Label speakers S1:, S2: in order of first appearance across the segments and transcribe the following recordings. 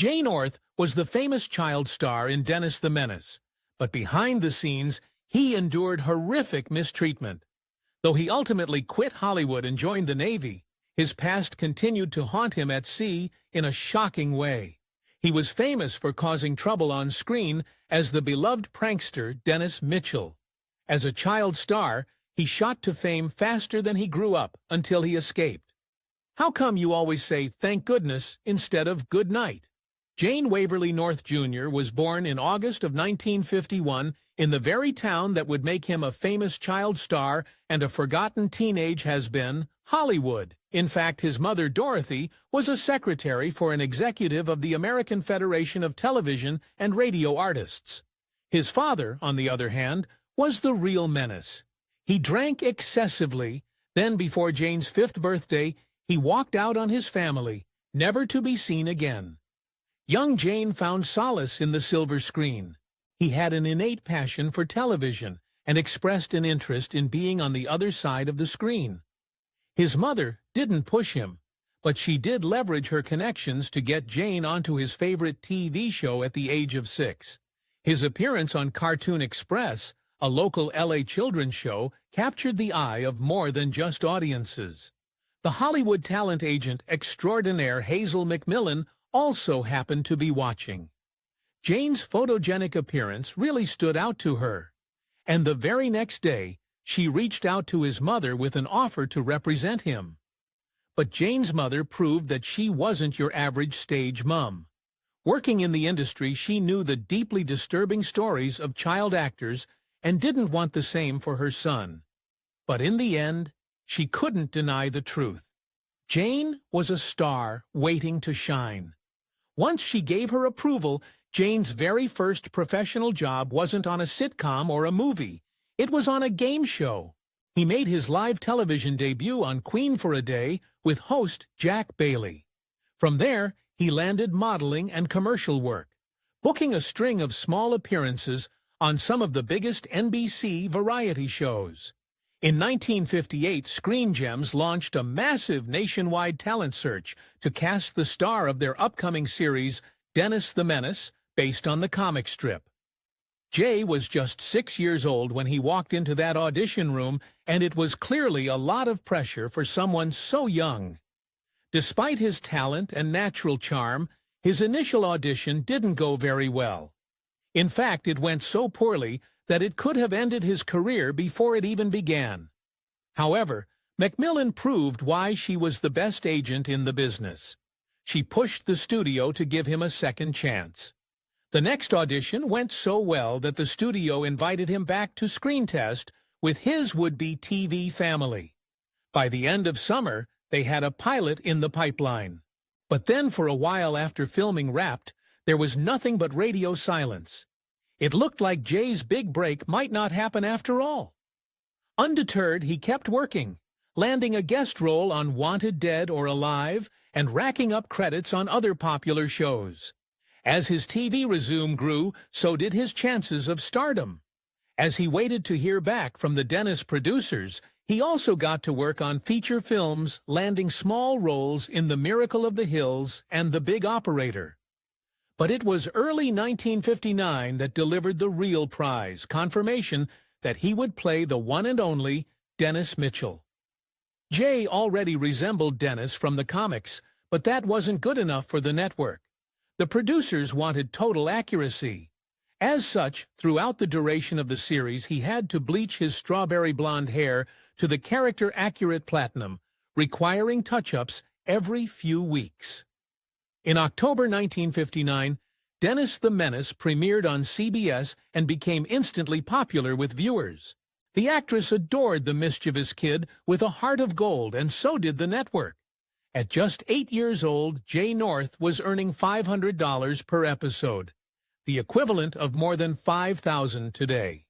S1: Jay North was the famous child star in Dennis the Menace, but behind the scenes, he endured horrific mistreatment. Though he ultimately quit Hollywood and joined the Navy, his past continued to haunt him at sea in a shocking way. He was famous for causing trouble on screen as the beloved prankster Dennis Mitchell. As a child star, he shot to fame faster than he grew up until he escaped. How come you always say thank goodness instead of good night? Jane Waverly North Jr. was born in August of 1951 in the very town that would make him a famous child star and a forgotten teenage has-been, Hollywood. In fact, his mother, Dorothy, was a secretary for an executive of the American Federation of Television and Radio Artists. His father, on the other hand, was the real menace. He drank excessively, then before Jane's 5th birthday, he walked out on his family, never to be seen again. Young Jane found solace in the silver screen. He had an innate passion for television and expressed an interest in being on the other side of the screen. His mother didn't push him, but she did leverage her connections to get Jane onto his favorite TV show at the age of 6. His appearance on Cartoon Express, a local LA children's show, captured the eye of more than just audiences. The Hollywood talent agent extraordinaire Hazel McMillan also happened to be watching. Jane's photogenic appearance really stood out to her, and the very next day, she reached out to his mother with an offer to represent him. But Jane's mother proved that she wasn't your average stage mom. Working in the industry, she knew the deeply disturbing stories of child actors and didn't want the same for her son. But in the end, she couldn't deny the truth. Jane was a star waiting to shine. Once she gave her approval, Jane's very first professional job wasn't on a sitcom or a movie. It was on a game show. He made his live television debut on Queen for a Day with host Jack Bailey. From there, he landed modeling and commercial work, booking a string of small appearances on some of the biggest NBC variety shows. In 1958, Screen Gems launched a massive nationwide talent search to cast the star of their upcoming series, Dennis the Menace, based on the comic strip. Jay was just 6 years old when he walked into that audition room, and it was clearly a lot of pressure for someone so young. Despite his talent and natural charm, his initial audition didn't go very well. In fact, it went so poorly that it could have ended his career before it even began. However, McMillan proved why she was the best agent in the business. She pushed the studio to give him a second chance. The next audition went so well that the studio invited him back to screen test with his would-be TV family. By the end of summer, they had a pilot in the pipeline. But then for a while after filming wrapped, there was nothing but radio silence. It looked like Jay's big break might not happen after all. Undeterred, he kept working, landing a guest role on Wanted Dead or Alive and racking up credits on other popular shows. As his TV resume grew, so did his chances of stardom. As he waited to hear back from the Dennis producers, he also got to work on feature films, landing small roles in The Miracle of the Hills and The Big Operator. But it was early 1959 that delivered the real prize, confirmation that he would play the one and only Dennis Mitchell. Jay already resembled Dennis from the comics, but that wasn't good enough for the network. The producers wanted total accuracy. As such, throughout the duration of the series, he had to bleach his strawberry blonde hair to the character-accurate platinum, requiring touch-ups every few weeks. In October 1959, Dennis the Menace premiered on CBS and became instantly popular with viewers. The actress adored the mischievous kid with a heart of gold, and so did the network. At just 8 years old, Jay North was earning $500 per episode, the equivalent of more than $5,000 today.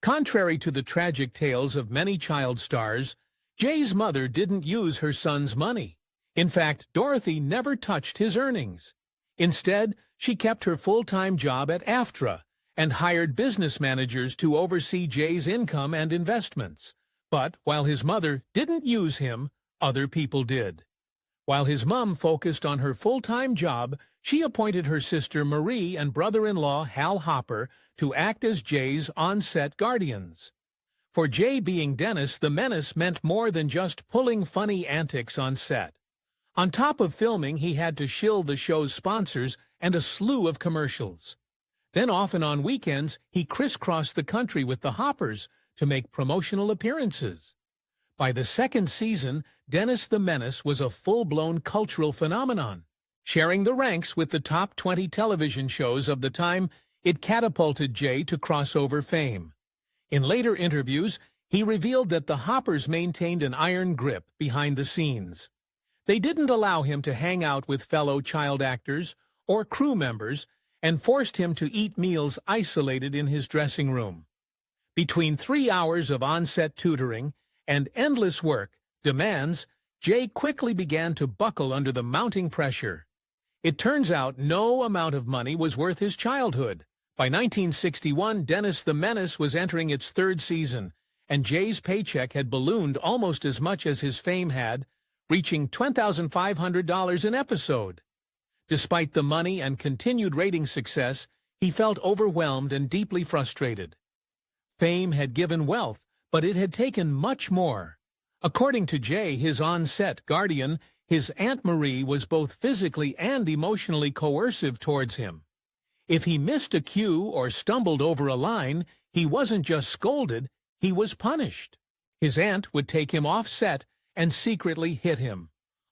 S1: Contrary to the tragic tales of many child stars, Jay's mother didn't use her son's money. In fact, Dorothy never touched his earnings. Instead, she kept her full-time job at AFTRA and hired business managers to oversee Jay's income and investments. But while his mother didn't use him, other people did. While his mom focused on her full-time job, She appointed her sister Marie and brother-in-law Hal Hopper to act as Jay's on-set guardians. For Jay, being Dennis the Menace meant more than just pulling funny antics on set. On top of filming, he had to shill the show's sponsors and a slew of commercials. Then often on weekends, he crisscrossed the country with the Hoppers to make promotional appearances. By the second season, Dennis the Menace was a full-blown cultural phenomenon. Sharing the ranks with the top 20 television shows of the time, it catapulted Jay to crossover fame. In later interviews, he revealed that the Hoppers maintained an iron grip behind the scenes. They didn't allow him to hang out with fellow child actors or crew members and forced him to eat meals isolated in his dressing room. Between 3 hours of on-set tutoring and endless work demands, Jay quickly began to buckle under the mounting pressure. It turns out no amount of money was worth his childhood. By 1961, Dennis the Menace was entering its third season, and Jay's paycheck had ballooned almost as much as his fame had, reaching $10,500 an episode. Despite the money and continued rating success, he felt overwhelmed and deeply frustrated. Fame had given wealth, but it had taken much more. According to Jay, his on-set guardian, his Aunt Marie was both physically and emotionally coercive towards him. If he missed a cue or stumbled over a line, he wasn't just scolded, he was punished. His aunt would take him off set and secretly hit him.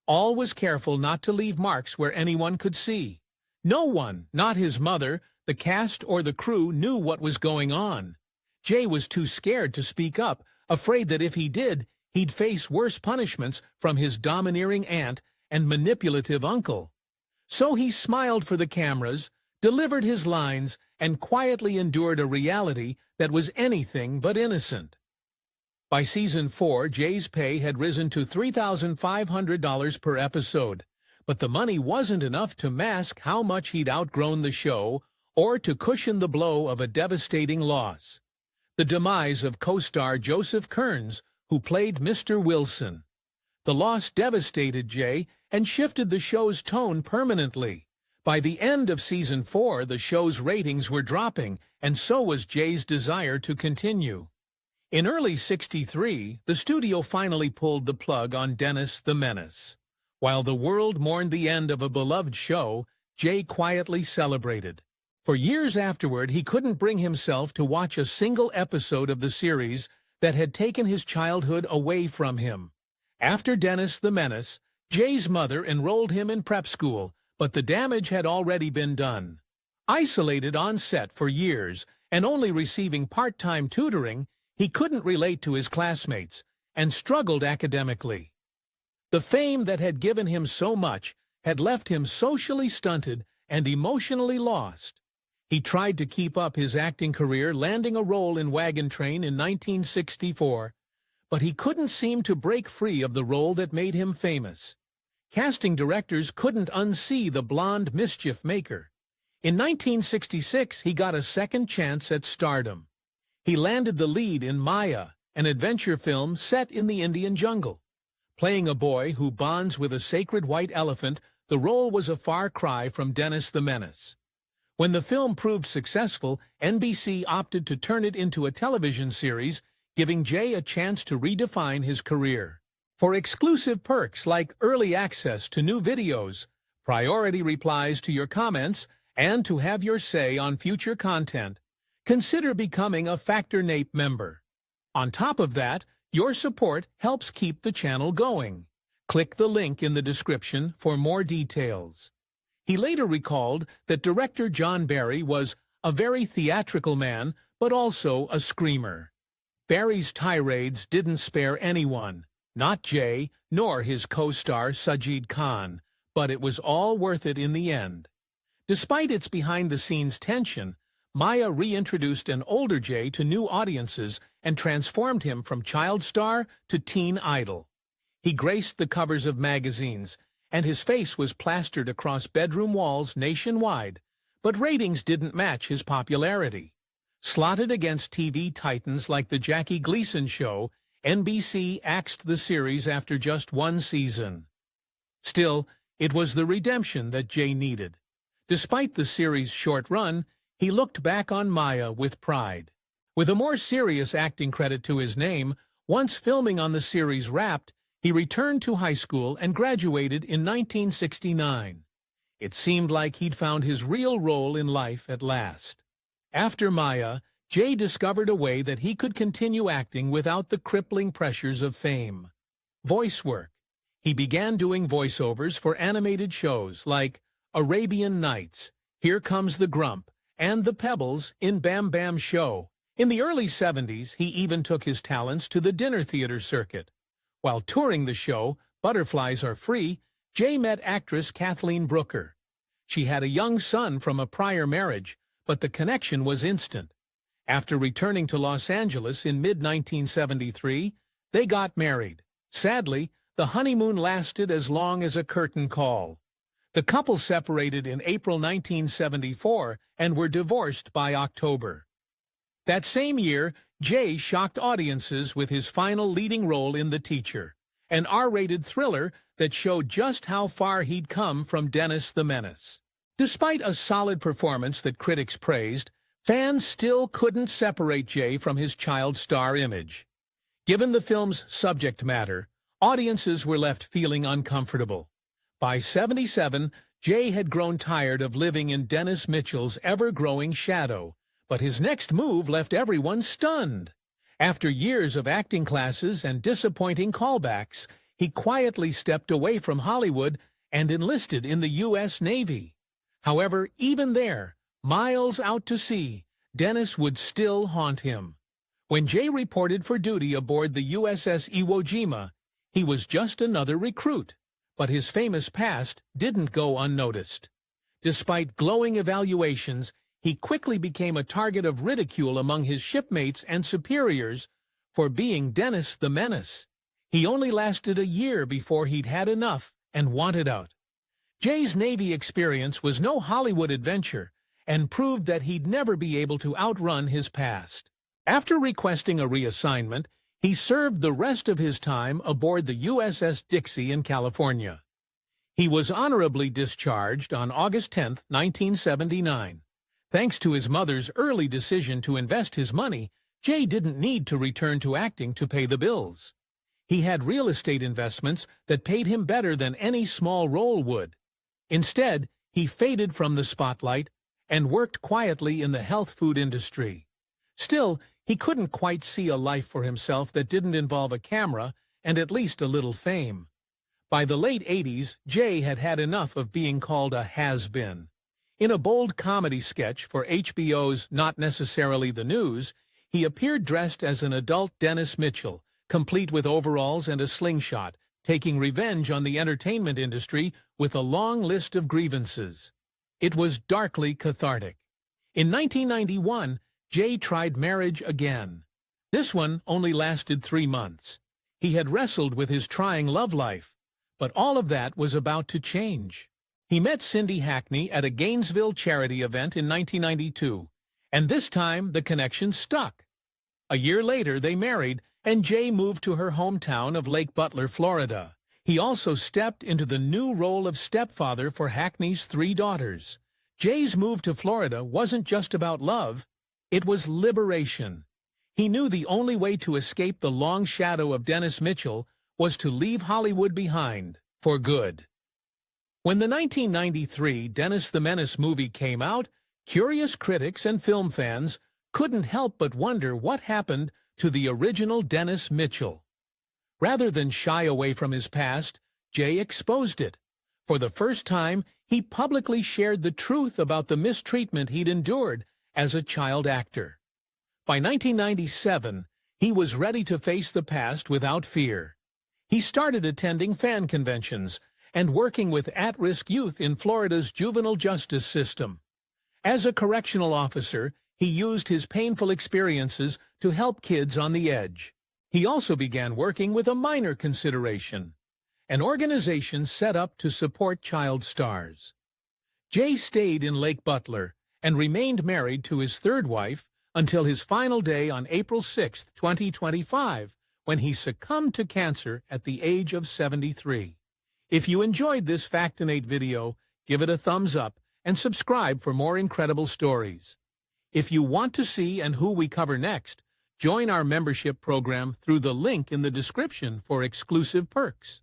S1: Always careful not to leave marks where anyone could see. No one, not his mother, the cast, or the crew, knew what was going on. Jay was too scared to speak up, afraid that if he did, he'd face worse punishments from his domineering aunt and manipulative uncle. So he smiled for the cameras, delivered his lines, and quietly endured a reality that was anything but innocent. By season 4, Jay's pay had risen to $3,500 per episode, but the money wasn't enough to mask how much he'd outgrown the show or to cushion the blow of a devastating loss: the demise of co-star Joseph Kearns, who played Mr. Wilson. The loss devastated Jay and shifted the show's tone permanently. By the end of season 4, the show's ratings were dropping, and so was Jay's desire to continue. In early '63, the studio finally pulled the plug on Dennis the Menace. While the world mourned the end of a beloved show, Jay quietly celebrated. For years afterward, he couldn't bring himself to watch a single episode of the series that had taken his childhood away from him. After Dennis the Menace, Jay's mother enrolled him in prep school, but the damage had already been done. Isolated on set for years and only receiving part-time tutoring, he couldn't relate to his classmates and struggled academically. The fame that had given him so much had left him socially stunted and emotionally lost. He tried to keep up his acting career, landing a role in Wagon Train in 1964, but he couldn't seem to break free of the role that made him famous. Casting directors couldn't unsee the blonde mischief maker. In 1966, he got a second chance at stardom. He landed the lead in Maya, an adventure film set in the Indian jungle. Playing a boy who bonds with a sacred white elephant, the role was a far cry from Dennis the Menace. When the film proved successful, NBC opted to turn it into a television series, giving Jay a chance to redefine his career. For exclusive perks like early access to new videos, priority replies to your comments, and to have your say on future content, consider becoming a Factor Nape member. On top of that, your support helps keep the channel going. Click the link in the description for more details. He later recalled that director John Barry was a very theatrical man, but also a screamer. Barry's tirades didn't spare anyone, not Jay, nor his co-star Sajid Khan, but it was all worth it in the end. Despite its behind-the-scenes tension, Maya reintroduced an older Jay to new audiences and transformed him from child star to teen idol. He graced the covers of magazines, and his face was plastered across bedroom walls nationwide, but ratings didn't match his popularity. Slotted against TV titans like The Jackie Gleason Show, NBC axed the series after just one season. Still, it was the redemption that Jay needed. Despite the series' short run, he looked back on Maya with pride. With a more serious acting credit to his name, once filming on the series wrapped, he returned to high school and graduated in 1969. It seemed like he'd found his real role in life at last. After Maya, Jay discovered a way that he could continue acting without the crippling pressures of fame. Voice work. He began doing voiceovers for animated shows like Arabian Nights, Here Comes the Grump, and The Pebbles in Bam Bam Show. In the early 70s, he even took his talents to the dinner theater circuit. While touring the show, Butterflies Are Free, Jay met actress Kathleen Brooker. She had a young son from a prior marriage, but the connection was instant. After returning to Los Angeles in mid-1973, they got married. Sadly, the honeymoon lasted as long as a curtain call. The couple separated in April 1974 and were divorced by October. That same year, Jay shocked audiences with his final leading role in The Teacher, an R-rated thriller that showed just how far he'd come from Dennis the Menace. Despite a solid performance that critics praised, fans still couldn't separate Jay from his child star image. Given the film's subject matter, audiences were left feeling uncomfortable. By 77, Jay had grown tired of living in Dennis Mitchell's ever-growing shadow, but his next move left everyone stunned. After years of acting classes and disappointing callbacks, he quietly stepped away from Hollywood and enlisted in the U.S. Navy. However, even there, miles out to sea, Dennis would still haunt him. When Jay reported for duty aboard the USS Iwo Jima, he was just another recruit, but his famous past didn't go unnoticed. Despite glowing evaluations, he quickly became a target of ridicule among his shipmates and superiors for being Dennis the Menace. He only lasted a year before he'd had enough and wanted out. Jay's Navy experience was no Hollywood adventure and proved that he'd never be able to outrun his past. After requesting a reassignment, he served the rest of his time aboard the USS Dixie in California. He was honorably discharged on August 10, 1979. Thanks to his mother's early decision to invest his money, Jay didn't need to return to acting to pay the bills. He had real estate investments that paid him better than any small role would. Instead, he faded from the spotlight and worked quietly in the health food industry. Still, he couldn't quite see a life for himself that didn't involve a camera and at least a little fame. By the late 80s, Jay had had enough of being called a has-been. In a bold comedy sketch for HBO's Not Necessarily the News, he appeared dressed as an adult Dennis Mitchell, complete with overalls and a slingshot, taking revenge on the entertainment industry with a long list of grievances. It was darkly cathartic. In 1991, Jay tried marriage again. This one only lasted 3 months. He had wrestled with his trying love life, but all of that was about to change. He met Cindy Hackney at a Gainesville charity event in 1992, and this time the connection stuck. A year later, they married, and Jay moved to her hometown of Lake Butler, Florida. He also stepped into the new role of stepfather for Hackney's 3 daughters. Jay's move to Florida wasn't just about love, it was liberation. He knew the only way to escape the long shadow of Dennis Mitchell was to leave Hollywood behind, for good. When the 1993 Dennis the Menace movie came out, curious critics and film fans couldn't help but wonder what happened to the original Dennis Mitchell. Rather than shy away from his past, Jay exposed it. For the first time, he publicly shared the truth about the mistreatment he'd endured as a child actor. By 1997, he was ready to face the past without fear. He started attending fan conventions and working with at-risk youth in Florida's juvenile justice system. As a correctional officer, he used his painful experiences to help kids on the edge. He also began working with a minor consideration, an organization set up to support child stars. Jay stayed in Lake Butler and remained married to his third wife until his final day on April 6, 2025, when he succumbed to cancer at the age of 73. If you enjoyed this Factinate video, give it a thumbs up and subscribe for more incredible stories. If you want to see and who we cover next, join our membership program through the link in the description for exclusive perks.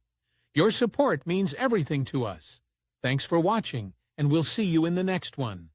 S1: Your support means everything to us. Thanks for watching, and we'll see you in the next one.